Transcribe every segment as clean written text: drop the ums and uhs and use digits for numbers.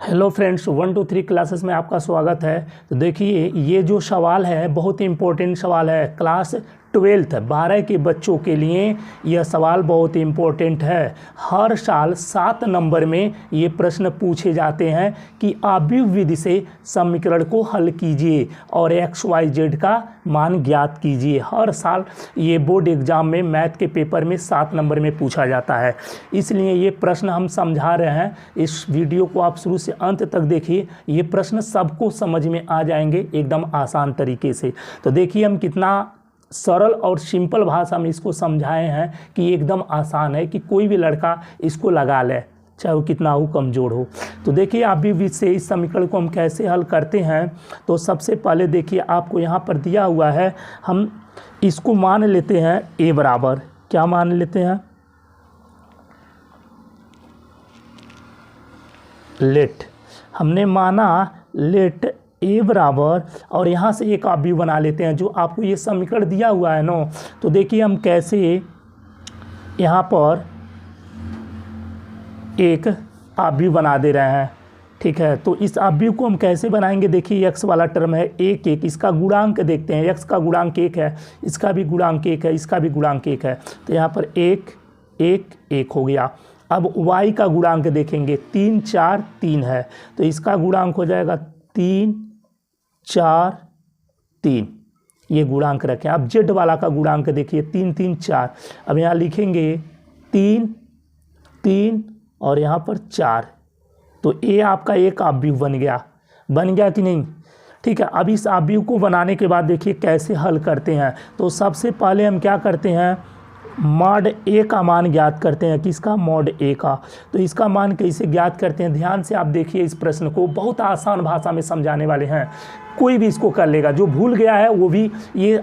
Hello friends, 1 2 3 classes में आपका स्वागत है। तो देखिए, ये जो सवाल है बहुत ही इम्पोर्टेंट सवाल है। क्लास 12 12 के बच्चों के लिए यह सवाल बहुत ही इम्पोर्टेंट है। हर साल 7 नंबर में ये प्रश्न पूछे जाते हैं कि आव्यूह विधि से समीकरण को हल कीजिए और XYZ का मान ज्ञात कीजिए। हर साल ये बोर्ड एग्जाम में मैथ के पेपर में 7 नंबर में पूछा जाता है, इसलिए ये प्रश्न हम समझा रहे हैं। इस वीडियो को आप शुरू से अंत तक देखिए, ये प्रश्न सबको समझ में आ जाएंगे एकदम आसान तरीके से। तो देखिए हम कितना सरल और सिंपल भाषा में इसको समझाए हैं कि एकदम आसान है कि कोई भी लड़का इसको लगा ले, चाहे वो कितना हो कमज़ोर हो। तो देखिए आव्यूह विधि से इस समीकरण को हम कैसे हल करते हैं। तो सबसे पहले देखिए आपको यहाँ पर दिया हुआ है, हम इसको मान लेते हैं a बराबर, क्या मान लेते हैं, लेट। हमने माना लेट a बराबर, और यहाँ से एक आव्यूह बना लेते हैं जो आपको ये समीकरण दिया हुआ है ना। तो देखिए हम कैसे यहाँ पर एक आव्यूह बना दे रहे हैं, ठीक है। तो इस आव्यूह को हम कैसे बनाएंगे, देखिए x वाला टर्म है 1 1, इसका गुणांक देखते हैं, x का गुणांक 1 है, इसका भी गुणांक 1 है, इसका भी गुणांक 1 है। तो यहाँ पर 1 1 1 हो गया। अब y का गुणांक देखेंगे, 3 4 3 है, तो इसका गुणांक हो जाएगा 3 4 3, ये गुणांक रखें। अब z वाला का गुणांक देखिए 3 3 4, अब यहाँ लिखेंगे 3 3 और यहाँ पर 4, तो a आपका एक आव्यूह बन गया कि नहीं, ठीक है। अब इस आव्यूह को बनाने के बाद देखिए कैसे हल करते हैं। तो सबसे पहले हम क्या करते हैं, मॉड a का मान ज्ञात करते हैं। किसका, मॉड a का। तो इसका मान कैसे ज्ञात करते हैं, ध्यान से आप देखिए इस प्रश्न को, बहुत आसान भाषा में समझाने वाले हैं, कोई भी इसको कर लेगा। जो भूल गया है वो भी ये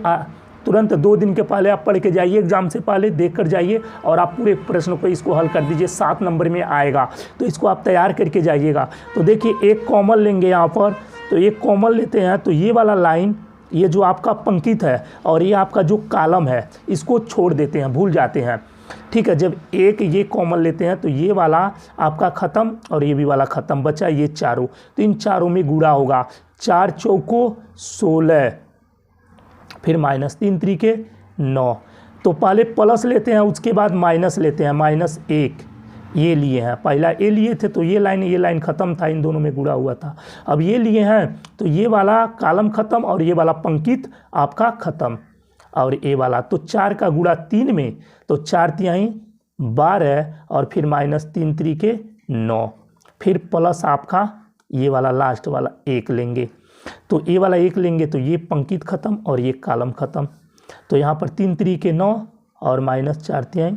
तुरंत 2 दिन के पहले आप पढ़ के जाइए, एग्जाम से पहले देख कर जाइए और आप पूरे प्रश्न को इसको हल कर दीजिए, 7 नंबर में आएगा। तो इसको आप तैयार करके जाइएगा। तो देखिए एक कॉमन लेंगे यहाँ पर, तो एक कॉमन लेते हैं, तो ये वाला लाइन, ये जो आपका पंक्तित है और ये आपका जो कॉलम है, इसको छोड़ देते हैं, भूल जाते हैं, ठीक है। जब एक ये कॉमन लेते हैं तो ये वाला आपका ख़त्म और ये भी वाला ख़त्म, बचा ये चारों। तो इन चारों में गुणा होगा, 4 चौको 16, फिर -3 त्रिके 9। तो पहले प्लस लेते हैं, उसके बाद माइनस लेते हैं, -1 ये लिए हैं, पहला ए लिए थे तो ये लाइन ख़त्म था, इन दोनों में गुणा हुआ था। अब ये लिए हैं तो ये वाला कॉलम ख़त्म और ये वाला पंक्तित आपका ख़त्म, और ए वाला तो 4 का गुणा 3 में, तो 4 तिहाई 12 और फिर -3 त्रिके 9, फिर प्लस आपका ये वाला लास्ट वाला 1 लेंगे। तो ए वाला 1 लेंगे तो ये पंक्तित ख़त्म और ये कॉलम ख़त्म। तो यहाँ पर 3 त्रिके 9 और -4 तिहाई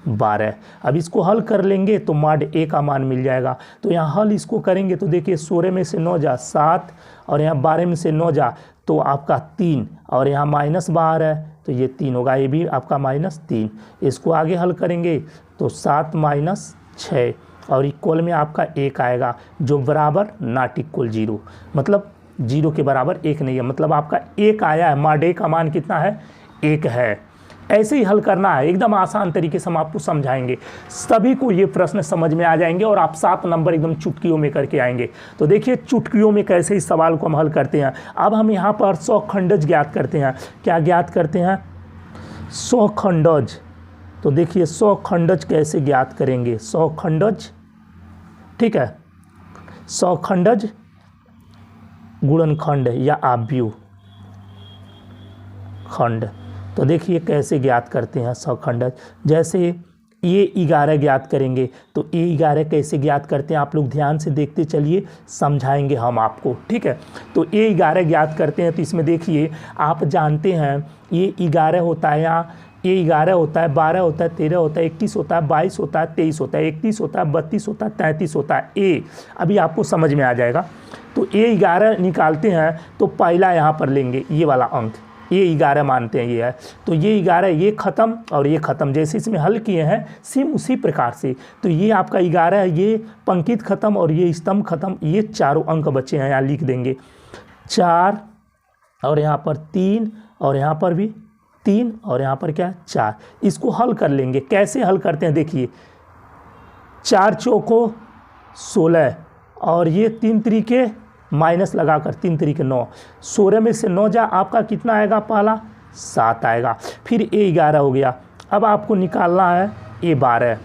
12। अब इसको हल कर लेंगे तो मॉड a का मान मिल जाएगा। तो यहाँ हल इसको करेंगे तो देखिए 16 में से 9 जा 7 और यहाँ 12 में से 9 जा तो आपका 3, और यहाँ -12 है तो ये 3 होगा, ये भी आपका -3। इसको आगे हल करेंगे तो 7 -6 और इक्वल में आपका 1 आएगा, जो बराबर नॉट इक्वल 0, मतलब 0 के बराबर 1 नहीं है, मतलब आपका 1 आया है। मॉड a का मान कितना है, 1 है। ऐसे ही हल करना है, एकदम आसान तरीके से हम आपको समझाएंगे, सभी को ये प्रश्न समझ में आ जाएंगे और आप 7 नंबर एकदम चुटकियों में करके आएंगे। तो देखिए चुटकियों में कैसे इस सवाल को हम हल करते हैं। अब हम यहाँ पर सौखंडज ज्ञात करते हैं। क्या ज्ञात करते हैं, सौखंडज। तो देखिए सौखंडज कैसे ज्ञात करेंगे, सौखंडज, ठीक है, सौखंडज गुणनखंड या आव्यूह खंड। तो देखिए कैसे ज्ञात करते हैं सौखंडज। जैसे ये 11 ज्ञात करेंगे, तो ये 11 कैसे ज्ञात करते हैं आप लोग ध्यान से देखते चलिए, समझाएंगे हम आपको, ठीक है। तो ये 11 ज्ञात करते हैं, तो इसमें देखिए आप जानते हैं ये 11 होता है, यहाँ ये 11 होता है, 12 होता है, 13 होता है, 21 होता है, 22 होता है, 23 होता है, 31 होता है, 32 होता है, 33 होता है। ए अभी आपको समझ में आ जाएगा। तो ये 11 निकालते हैं तो पहला यहाँ पर लेंगे ये वाला अंक, ये 11 मानते हैं ये है, तो ये 11 ये ख़त्म और ये ख़त्म, जैसे इसमें हल किए हैं सेम उसी प्रकार से। तो ये आपका 11 है, ये पंक्तित ख़त्म और ये स्तंभ ख़त्म, ये चारों अंक बचे हैं, यहाँ लिख देंगे 4 और यहाँ पर 3 और यहाँ पर भी 3 और यहाँ पर क्या 4। इसको हल कर लेंगे, कैसे हल करते हैं देखिए, 4 चौको 16 और ये 3 तरीके माइनस लगाकर 3 तरीके 9, 16 में से 9 जा आपका कितना आएगा, पहला 7 आएगा। फिर ए 11 हो गया। अब आपको निकालना है ए 12।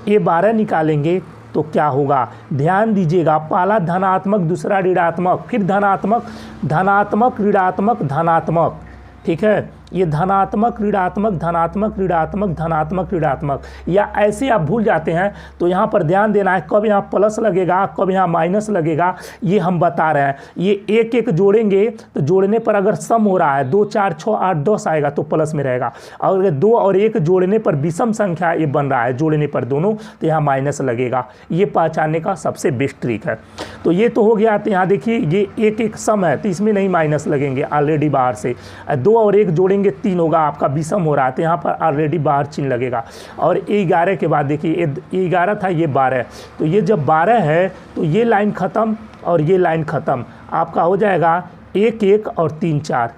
ए 12 निकालेंगे तो क्या होगा, ध्यान दीजिएगा, पहला धनात्मक दूसरा ऋणात्मक, फिर धनात्मक धनात्मक ऋणात्मक धनात्मक, ठीक है। ये धनात्मक ऋणात्मक धनात्मक ऋणात्मक धनात्मक ऋणात्मक, या ऐसे आप भूल जाते हैं तो यहाँ पर ध्यान देना है, कब यहाँ प्लस लगेगा कब यहाँ माइनस लगेगा, ये हम बता रहे हैं। ये एक एक जोड़ेंगे तो जोड़ने पर अगर सम हो रहा है 2 4 6 8 10 आएगा तो प्लस में रहेगा, और अगर 2 और 1 जोड़ने पर विषम संख्या ये बन रहा है जोड़ने पर दोनों, तो यहाँ माइनस लगेगा। ये पहचानने का सबसे बेस्ट ट्रिक है। तो ये तो हो गया। तो यहाँ देखिए ये एक एक सम है तो इसमें नहीं माइनस लगेंगे ऑलरेडी बाहर से, 2 और 1 जोड़ेंगे 3 होगा, आपका विषम हो रहा है तो यहाँ पर ऑलरेडी बाहर चिन्ह लगेगा। और ए 11 के बाद देखिए ए 11 था, ये 12, तो ये जब 12 है तो ये लाइन ख़त्म और ये लाइन ख़त्म, आपका हो जाएगा 1 1 और 3 4,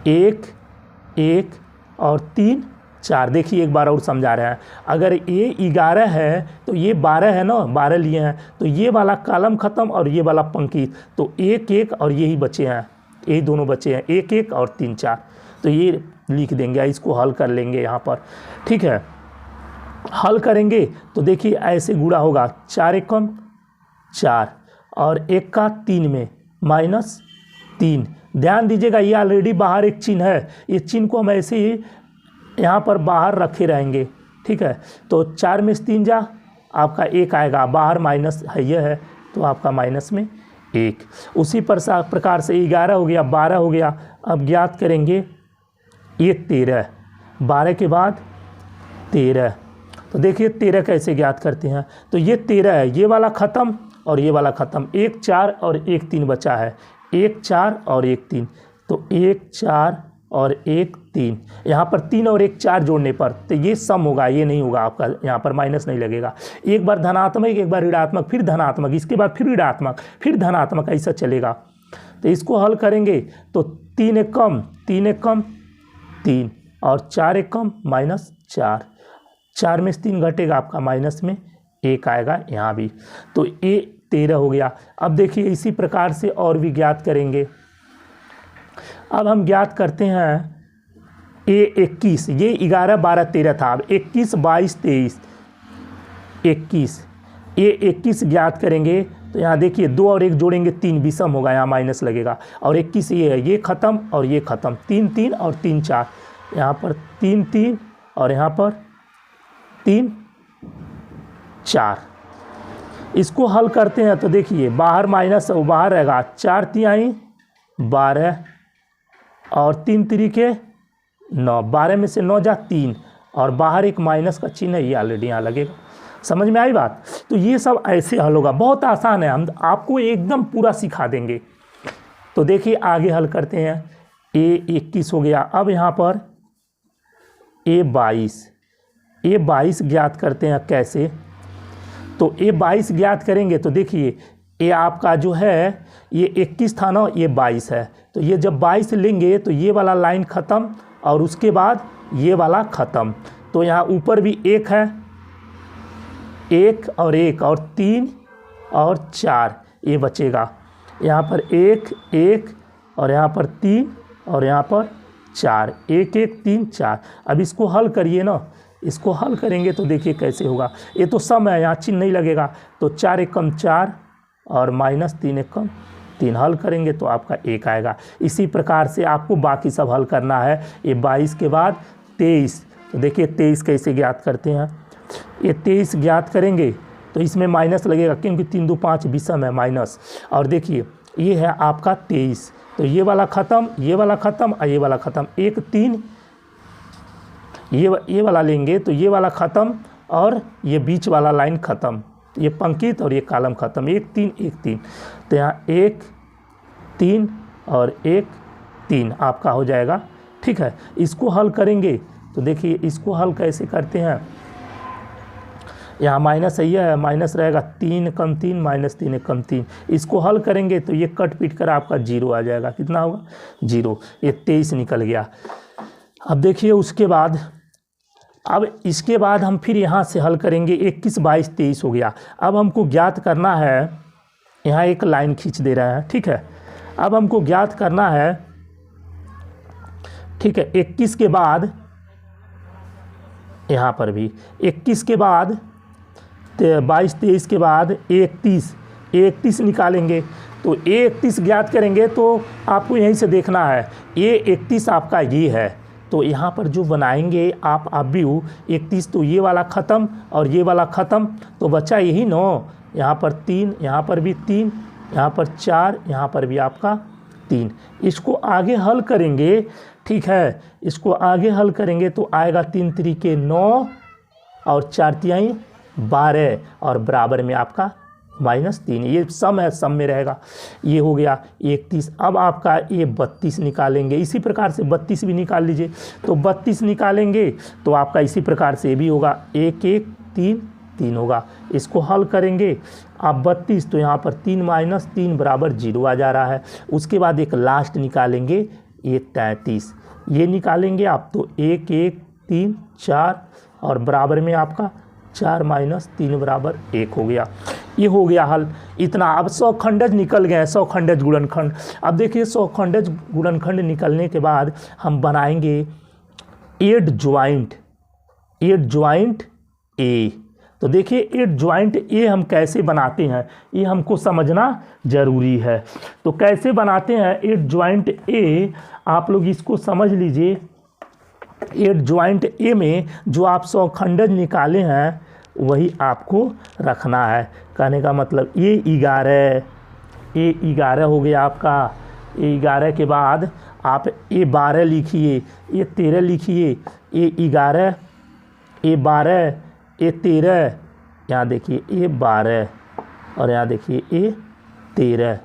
1 1 और 3 4। देखिए एक बार और समझा रहे हैं, अगर ये 11 है तो ये 12 है ना, 12 लिए हैं तो ये वाला कॉलम ख़त्म और ये वाला पंक्ति, तो 1 1 और यही बचे हैं, यही दोनों बचे हैं 1 1 और 3 4। तो ये लिख देंगे, इसको हल कर लेंगे यहाँ पर, ठीक है। हल करेंगे तो देखिए ऐसे गुणा होगा, 4 एकम 4 और 1 का 3 में -3। ध्यान दीजिएगा ये ऑलरेडी बाहर एक चिन्ह है, ये चिन्ह को हम ऐसे ही यहाँ पर बाहर रखे रहेंगे, ठीक है। तो 4 में से 3 जा आपका 1 आएगा, बाहर माइनस है ये है तो आपका माइनस में 1। उसी प्रकार से 11 हो गया, 12 हो गया। अब ज्ञात करेंगे ये 13, 12 के बाद 13। तो देखिए 13 कैसे ज्ञात करते हैं, तो ये 13 है, ये वाला ख़त्म और ये वाला ख़त्म, 1 4 और 1 3 बचा है, 1 4 और 1 3, तो 1 4 और 1 3, यहाँ पर 3 और 1 4 जोड़ने पर तो ये सम होगा, ये नहीं होगा आपका, यहाँ पर माइनस नहीं लगेगा। एक बार धनात्मक एक बार ऋणात्मक फिर धनात्मक, इसके बाद फिर ऋणात्मक फिर धनात्मक, ऐसा चलेगा। तो इसको हल करेंगे तो 3 एकम 3 एकम 3 और 4 एकम -4, 4 में से 3 घटेगा आपका माइनस में 1 आएगा यहाँ भी, तो ये 13 हो गया। अब देखिए इसी प्रकार से और भी ज्ञात करेंगे। अब हम ज्ञात करते हैं ए 21, ये 11 12 13 था, अब 21 22 23 21, ये 21 ज्ञात करेंगे तो यहाँ देखिए 2 और 1 जोड़ेंगे 3 विषम होगा, यहाँ माइनस लगेगा, और 21 ये है, ये ख़त्म और ये ख़त्म, 3 3 और 3 4, यहाँ पर 3 3 और यहाँ पर 3 4। इसको हल करते हैं तो देखिए बाहर माइनस है वो बाहर रहेगा, 4 तिहाई 12 और 3 तरीके 9, 12 में से 9 जा 3 और बाहर एक माइनस का चिन्ह है, ये ऑलरेडी यहाँ लगेगा। समझ में आई बात। तो ये सब ऐसे हल होगा, बहुत आसान है, हम आपको एकदम पूरा सिखा देंगे। तो देखिए आगे हल करते हैं। ए 21 हो गया। अब यहाँ पर ए 22 ज्ञात करते हैं कैसे, तो ए 22 ज्ञात करेंगे तो देखिए ये आपका जो है ये 21 था ना, ये 22 है, तो ये जब 22 लेंगे तो ये वाला लाइन ख़त्म और उसके बाद ये वाला ख़त्म, तो यहाँ ऊपर भी 1 है, 1 और 1 और 3 और 4 ये बचेगा, यहाँ पर 1 1 और यहाँ पर 3 और यहाँ पर 4, 1 1 3 4। अब इसको हल करिए ना, इसको हल करेंगे तो देखिए कैसे होगा, ये तो सम है यहाँ चिन्ह नहीं लगेगा, तो 4 एकम 4 और -3 एकम 3, हल करेंगे तो आपका 1 आएगा। इसी प्रकार से आपको बाकी सब हल करना है। ये 22 के बाद 23, तो देखिए 23 कैसे ज्ञात करते हैं। ये 23 ज्ञात करेंगे तो इसमें माइनस लगेगा क्योंकि 3 2 5 विषम है माइनस, और देखिए ये है आपका 23, तो ये वाला ख़त्म ये वाला ख़त्म और ये वाला ख़त्म, 1 3 ये वाला लेंगे तो ये वाला ख़त्म और ये बीच वाला लाइन ख़त्म, ये पंक्तित और ये कॉलम ख़त्म, 1 3 1 3, तो यहाँ 1 3 और 1 3 आपका हो जाएगा। ठीक है, इसको हल करेंगे तो देखिए इसको हल कैसे करते हैं। यहाँ माइनस है, माइनस रहेगा 3 कम 3 -3 कम 3, इसको हल करेंगे तो ये कट पीट कर आपका 0 आ जाएगा। कितना होगा 0, ये 23 निकल गया। अब देखिए उसके बाद, अब इसके बाद हम फिर यहाँ से हल करेंगे, 21 22 23 हो गया। अब हमको ज्ञात करना है यहाँ एक लाइन खींच दे रहा है, ठीक है। अब हमको ज्ञात करना है, ठीक है, 21 के बाद यहाँ पर भी 21 के बाद 22 23 के बाद 31 निकालेंगे। तो 31 ज्ञात करेंगे तो आपको यहीं से देखना है, ये 31 आपका ये है। तो यहाँ पर जो बनाएंगे आप अव्यू 31, तो ये वाला ख़त्म और ये वाला ख़त्म, तो बचा यही 9। यहाँ पर 3, यहाँ पर भी 3, यहाँ पर 4, यहाँ पर भी आपका 3। इसको आगे हल करेंगे, ठीक है, इसको आगे हल करेंगे तो आएगा 3 तरीके 9 और 4 तिहाई 12 और बराबर में आपका -3। ये सम है, सम में रहेगा। ये हो गया 31। अब आपका ये 32 निकालेंगे, इसी प्रकार से 32 भी निकाल लीजिए। तो 32 निकालेंगे तो आपका इसी प्रकार से भी होगा, 1 1 3 3 होगा। इसको हल करेंगे आप 32, तो यहाँ पर 3 - 3 बराबर 0 आ जा रहा है। उसके बाद एक लास्ट निकालेंगे, ये 33, ये निकालेंगे आप तो 1 1 3 4 और बराबर में आपका 4 - 3 बराबर 1 हो गया। ये हो गया हल इतना। अब सौखंडज निकल गए, सौखंडज गुणनखंड। अब देखिए सौखंडज गुणनखंड निकलने के बाद हम बनाएंगे 8 ज्वाइंट ए। तो देखिए 8 ज्वाइंट ए हम कैसे बनाते हैं ये हमको समझना ज़रूरी है। तो कैसे बनाते हैं 8 ज्वाइंट ए, आप लोग इसको समझ लीजिए। 8 ज्वाइंट ए में जो आप सौखंडज निकाले हैं वही आपको रखना है। कहने का मतलब ये 11 हो गया आपका। ये 11 के बाद आप ये 12 लिखिए, ये 13 लिखिए, ये 11, ये 12, ये 13, यहाँ देखिए ये 12 और यहाँ देखिए ये 13।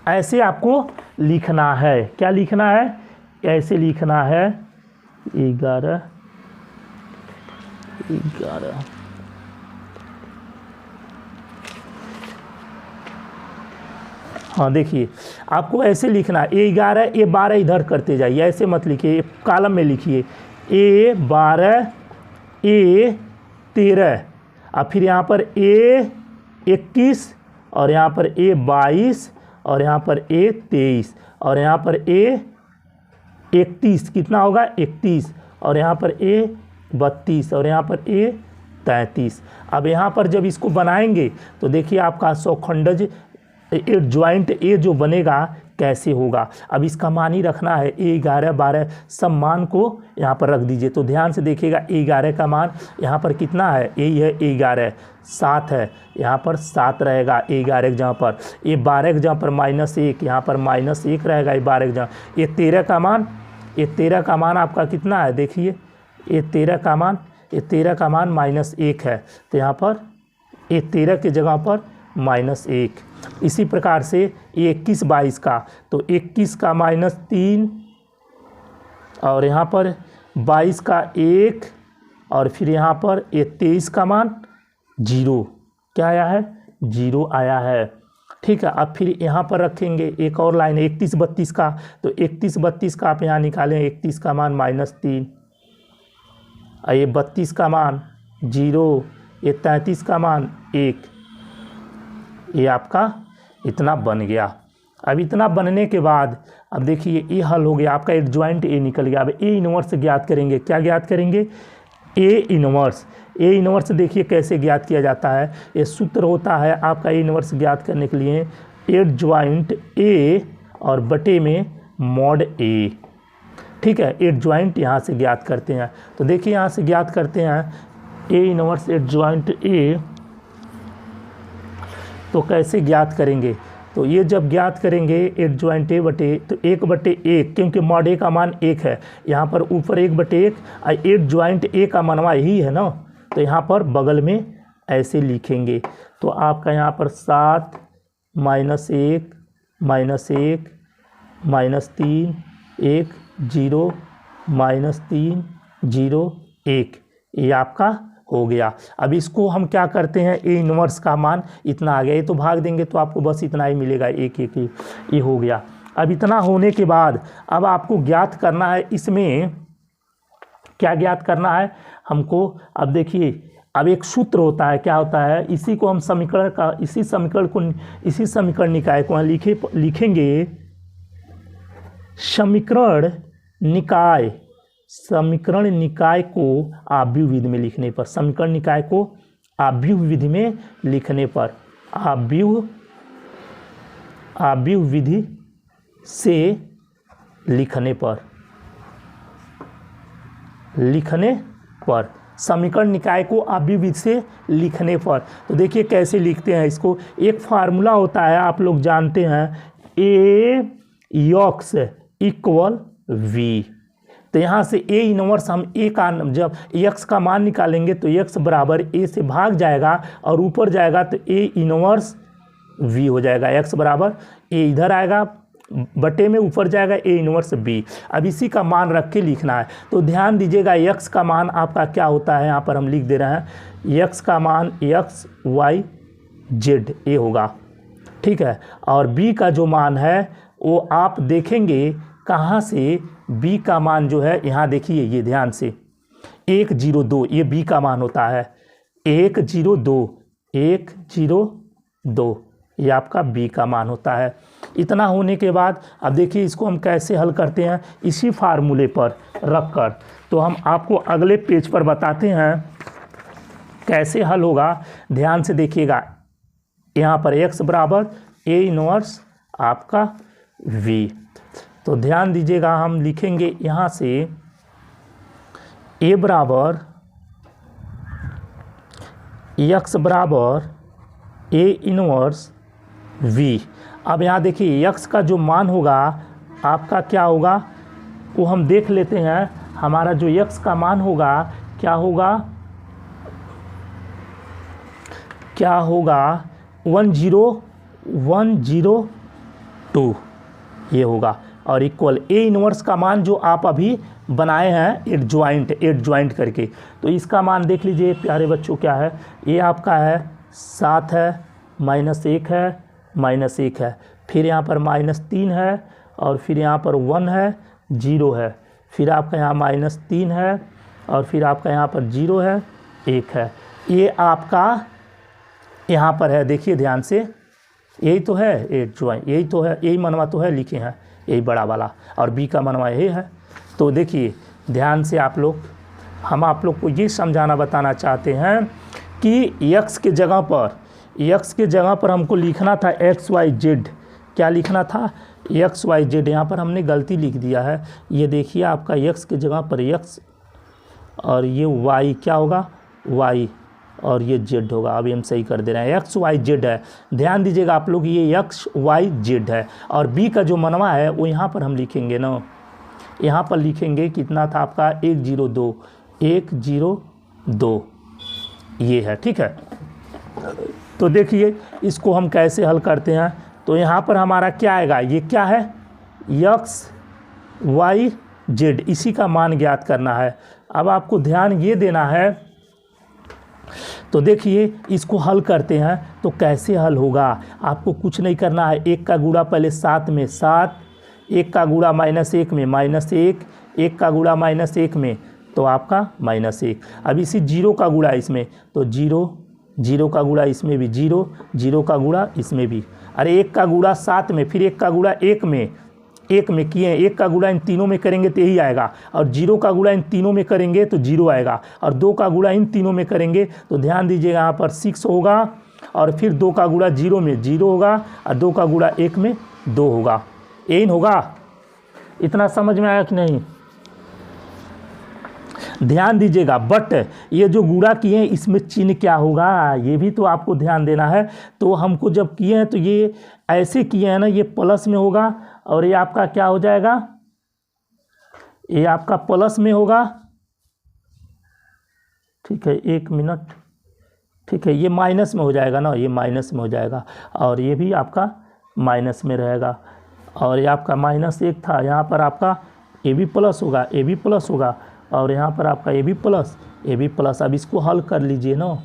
ऐसे आपको लिखना है। क्या लिखना है? ऐसे लिखना है 11। हाँ देखिए आपको ऐसे लिखना है, ए 11 ए 12 इधर करते जाइए, ऐसे मत लिखिए, कॉलम में लिखिए ए 12 ए 13 और फिर यहाँ पर ए 21 और यहाँ पर ए 22 और यहाँ पर ए 23 और यहाँ पर ए 31, कितना होगा 31 और यहाँ पर ए 32 और यहाँ पर ए 33। अब यहाँ पर जब इसको बनाएंगे तो देखिए आपका सौखंडज 8 ज्वाइंट ए जो बनेगा कैसे होगा। अब इसका मान ही रखना है, ए 11 12 सब मान को यहाँ पर रख दीजिए। तो ध्यान से देखिएगा, ए 11 का मान यहाँ पर कितना है, यही है ए 11 7 है, यहाँ पर 7 रहेगा ए 11 के जहाँ पर, ए 12 के जहाँ पर -1 यहाँ पर -1 रहेगा, ए 12 के जहाँ। ये 13 का मान, ये 13 का मान आपका कितना है, देखिए ये 13 का मान, ये 13 का मान -1 है, तो यहाँ पर ये 13 की जगह पर -1। इसी प्रकार से ये 21 22 का, तो 21 का -3 और यहाँ पर 22 का 1 और फिर यहाँ पर ये 23 का मान 0, क्या आया है 0 आया है। ठीक है, अब फिर यहाँ पर रखेंगे एक और लाइन 31 32 का, तो 31 32 का आप यहाँ निकालें, 31 का मान -3 और ये 32 का मान 0, ये 33 का मान 1, ये आपका इतना बन गया। अब इतना बनने के बाद अब देखिए ये हल हो गया आपका, 8 ज्वाइंट ए निकल गया। अब ए इनवर्स ज्ञात करेंगे। क्या ज्ञात करेंगे? ए इनवर्स देखिए कैसे ज्ञात किया जाता है। ये सूत्र होता है आपका ए इनवर्स ज्ञात करने के लिए 8 ज्वाइंट ए और बटे में मॉड ए। ठीक है, 8 ज्वाइंट यहाँ से ज्ञात करते हैं। तो देखिए यहाँ से ज्ञात करते हैं ए इनवर्स 8 ज्वाइंट ए, तो कैसे ज्ञात करेंगे? तो ये जब ज्ञात करेंगे 8 ज्वाइंट ए बटे, तो 1/1 क्योंकि मॉड ए का मान 1 है, यहाँ पर ऊपर 1/1 और 8 ज्वाइंट ए का मनवा यही है ना, तो यहाँ पर बगल में ऐसे लिखेंगे। तो आपका यहाँ पर 7 -1 -1 -3 1 0 -3 0 1, ये आपका हो गया। अब इसको हम क्या करते हैं, ए इनवर्स का मान इतना आ गया, ये तो भाग देंगे तो आपको बस इतना ही मिलेगा, 1 1 ये हो गया। अब इतना होने के बाद अब आपको ज्ञात करना है, इसमें क्या ज्ञात करना है हमको? अब देखिए अब एक सूत्र होता है, क्या होता है, इसी को हम इसी समीकरण निकाय को लिखेंगे समीकरण निकाय को आव्यूह विधि में लिखने पर, समीकरण निकाय को आव्यूह विधि में लिखने पर, आव्यूह विधि से लिखने पर समीकरण निकाय को आव्यूह विधि से लिखने पर। तो देखिए कैसे लिखते हैं इसको। एक फार्मूला होता है, आप लोग जानते हैं, AX इक्वल V। तो यहाँ से A इनवर्स हम A का जब x का मान निकालेंगे तो x बराबर A से भाग जाएगा और ऊपर जाएगा तो A इनवर्स V हो जाएगा। x बराबर A इधर आएगा बटे में, ऊपर जाएगा A इनवर्स B। अब इसी का मान रख के लिखना है। तो ध्यान दीजिएगा x का मान आपका क्या होता है, यहाँ पर हम लिख दे रहे हैं, x का मान x y z a होगा, ठीक है। और b का जो मान है वो आप देखेंगे कहाँ से, b का मान जो है, यहाँ देखिए, ये ध्यान से 102 ये b का मान होता है, 102 ये आपका b का मान होता है। इतना होने के बाद अब देखिए इसको हम कैसे हल करते हैं, इसी फार्मूले पर रखकर। तो हम आपको अगले पेज पर बताते हैं कैसे हल होगा। ध्यान से देखिएगा, यहाँ पर x बराबर A इनवर्स आपका v। तो ध्यान दीजिएगा, हम लिखेंगे यहाँ से A बराबर x बराबर A इनवर्स v। अब यहाँ देखिए x का जो मान होगा आपका क्या होगा वो हम देख लेते हैं। हमारा जो x का मान होगा क्या होगा 10102 ये होगा, और इक्वल A इनवर्स का मान जो आप अभी बनाए हैं एड ज्वाइंट करके। तो इसका मान देख लीजिए प्यारे बच्चों, क्या है, ये आपका है 7 है, -1 है, -1 है, फिर यहाँ पर -3 है, और फिर यहाँ पर 1 है, 0 है, फिर आपका यहाँ -3 है, और फिर आपका यहाँ पर 0 है, 1 है। ये आपका यहाँ पर है, देखिए ध्यान से, यही तो है एड ज्वाइंट, यही तो है, यही मनवा तो है लिखे हैं, यही बड़ा वाला, और बी का मनवा यही है। तो देखिए ध्यान से हम आप लोग को ये समझाना बताना चाहते हैं कि x के जगह पर हमको लिखना था XYZ। क्या लिखना था, XYZ। यहाँ पर हमने गलती लिख दिया है, ये देखिए आपका x के जगह पर x और ये y क्या होगा, y, और ये z होगा। अभी हम सही कर दे रहे हैं, XYZ है। ध्यान दीजिएगा आप लोग, ये XYZ है, और b का जो मनवा है वो यहाँ पर हम लिखेंगे ना, यहाँ पर लिखेंगे कितना था आपका 102 ये है, ठीक है। तो देखिए इसको हम कैसे हल करते हैं। तो यहाँ पर हमारा क्या आएगा, ये क्या है, XYZ, इसी का मान ज्ञात करना है। अब आपको ध्यान ये देना है, तो देखिए इसको हल करते हैं तो कैसे हल होगा। आपको कुछ नहीं करना है, 1 का गुणा पहले 7 में 7, 1 का गुणा -1 में -1, 1 का गुणा -1 में तो आपका -1। अब इसी 0 का गुणा इसमें तो 0 का गुणा इसमें भी 0 का गुणा इसमें भी। अरे 1 का गुणा 7 में, फिर 1 का गुणा 1 में किए, 1 का गुणा इन तीनों में करेंगे तो यही आएगा, और 0 का गुणा इन तीनों में करेंगे तो 0 आएगा, और 2 का गुणा इन तीनों में करेंगे तो ध्यान दीजिएगा यहाँ पर 6 होगा, और फिर 2 का गुणा 0 में 0 होगा, और 2 का गुणा 1 में 2 होगा। यही होगा। इतना समझ में आया कि नहीं? ध्यान दीजिएगा, बट ये जो गुणा किए हैं इसमें चिन्ह क्या होगा ये भी तो आपको ध्यान देना है। तो हमको जब किए हैं तो ये ऐसे किए हैं ना, ये प्लस में होगा, और ये आपका क्या हो जाएगा, ये आपका प्लस में होगा, ठीक है, 1 मिनट, ठीक है, ये माइनस में हो जाएगा ना, ये माइनस में हो जाएगा, और ये भी आपका माइनस में रहेगा, और ये आपका -1 था, यहाँ पर आपका ये भी प्लस होगा, ये भी प्लस होगा, और यहाँ पर आपका ये भी प्लस, ये भी प्लस। अब इसको हल कर लीजिए ना,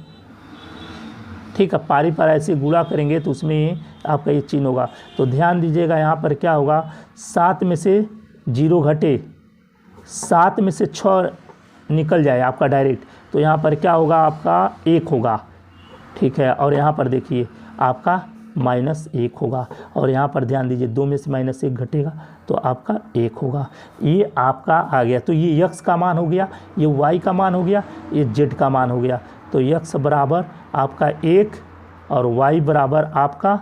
ठीक है, पारी पर ऐसे गुणा करेंगे तो उसमें आपका ये चिन्ह होगा। तो ध्यान दीजिएगा यहाँ पर क्या होगा, 7 में से 0 घटे, 7 में से 6 निकल जाए आपका डायरेक्ट, तो यहाँ पर क्या होगा आपका 1 होगा, ठीक है। और यहाँ पर देखिए आपका -1 होगा, और यहाँ पर ध्यान दीजिए 2 में से -1 घटेगा तो आपका 1 होगा। ये आपका आ गया, तो ये x का मान हो गया, ये y का मान हो गया, ये z का मान हो गया। तो x बराबर आपका 1 और y बराबर आपका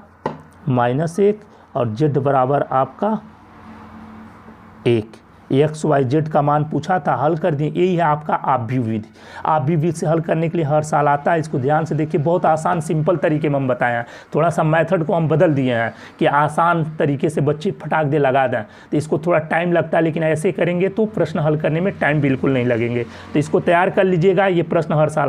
-1 और z बराबर आपका 1। एक्स वाई जेड का मान पूछा था, हल कर दिए। यही है आपका आव्यूह विधि। आव्यूह विधि से हल करने के लिए हर साल आता है, इसको ध्यान से देखिए। बहुत आसान सिंपल तरीके में हम बताए हैं, थोड़ा सा मेथड को हम बदल दिए हैं कि आसान तरीके से बच्चे फटाक दे लगा दें। तो इसको थोड़ा टाइम लगता है, लेकिन ऐसे करेंगे तो प्रश्न हल करने में टाइम बिल्कुल नहीं लगेंगे। तो इसको तैयार कर लीजिएगा, ये प्रश्न हर साल